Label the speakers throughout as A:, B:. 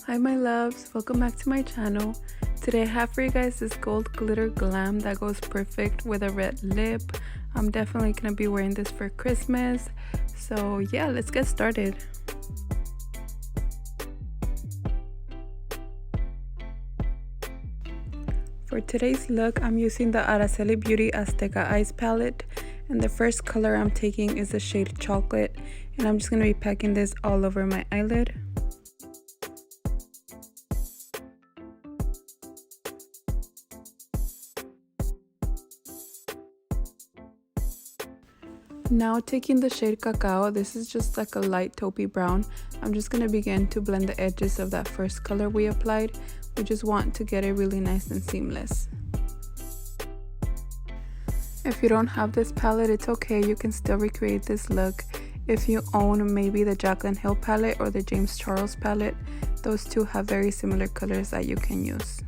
A: Hi my loves, welcome back to my channel. Today I have for you guys this gold glitter glam that goes perfect with a red lip. I'm definitely gonna be wearing this for Christmas. So yeah, let's get started. For today's look, I'm using the Aracelibeauty Azteca Eyes palette. And the first color I'm taking is the shade Chocolate. And I'm just gonna be packing this all over my eyelid. Now taking the shade Cacao, this is just like a light taupey brown. I'm just going to begin to blend the edges of that first color we applied. We just want to get it really nice and seamless. If you don't have this palette, it's okay, you can still recreate this look. If you own maybe the Jaclyn Hill palette or the James Charles palette, those two have very similar colors that you can use.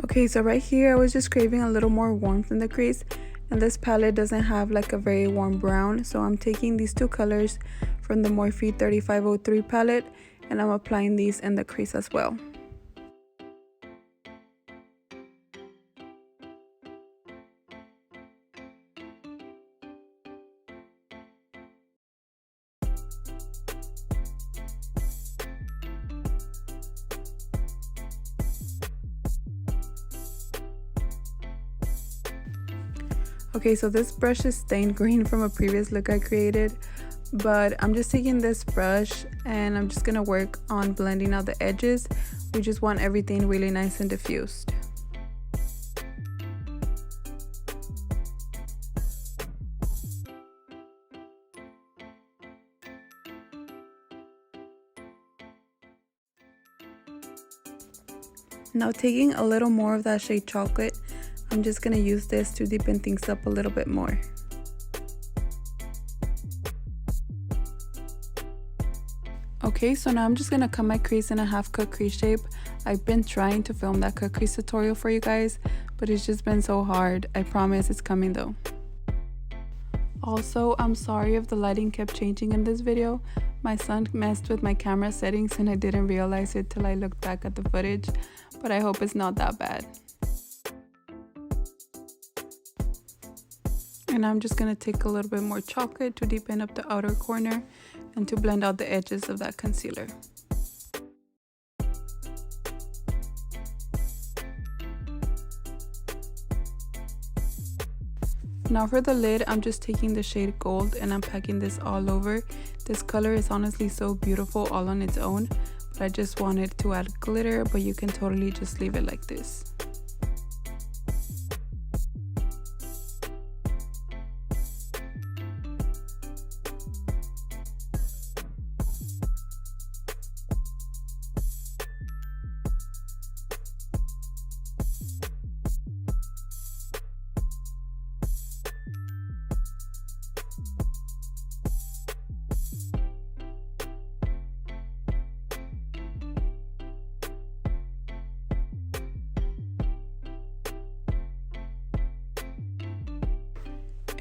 A: Okay, so right here I was just craving a little more warmth in the crease, and this palette doesn't have like a very warm brown, so I'm taking these two colors from the Morphe 3503 palette and I'm applying these in the crease as well. Okay, so this brush is stained green from a previous look I created, but I'm just taking this brush and I'm just gonna work on blending out the edges. We just want everything really nice and diffused. Now taking a little more of that shade Chocolate, I'm just going to use this to deepen things up a little bit more. Okay, so now I'm just going to cut my crease in a half cut crease shape. I've been trying to film that cut crease tutorial for you guys, but it's just been so hard. I promise it's coming though. Also, I'm sorry if the lighting kept changing in this video. My son messed with my camera settings and I didn't realize it till I looked back at the footage, but I hope it's not that bad. And I'm just going to take a little bit more chocolate to deepen up the outer corner and to blend out the edges of that concealer. Now for the lid, I'm just taking the shade Gold and I'm packing this all over. This color is honestly so beautiful all on its own, but I just wanted to add glitter, but you can totally just leave it like this.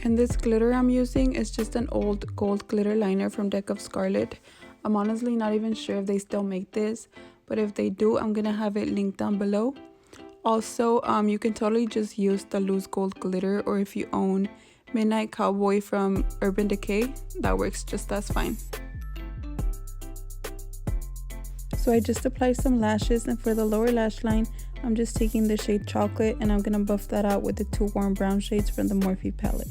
A: And this glitter I'm using is just an old gold glitter liner from deckofscarlet. I'm honestly not even sure if they still make this, but if they do, I'm gonna have it linked down below. Also, you can totally just use the loose gold glitter, or if you own Midnight Cowboy from Urban Decay, that works just as fine. So I just applied some lashes, and for the lower lash line, I'm just taking the shade Chocolate and I'm gonna buff that out with the two warm brown shades from the Morphe palette.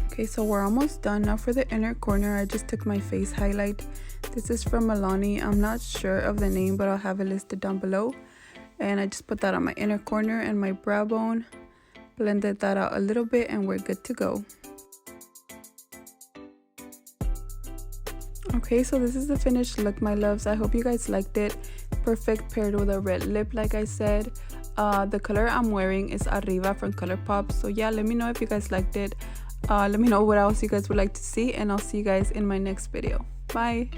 A: Okay, so we're almost done. Now for the inner corner, I just took my face highlight. This is from Milani. I'm not sure of the name, but I'll have it listed down below. And I just put that on my inner corner and my brow bone. Blended that out a little bit and we're good to go. Okay, so this is the finished look, my loves. I hope you guys liked it. Perfect paired with a red lip, like I said. The color I'm wearing is Arriba from Colourpop. So yeah, let me know if you guys liked it. Let me know what else you guys would like to see, and I'll see you guys in my next video. Bye.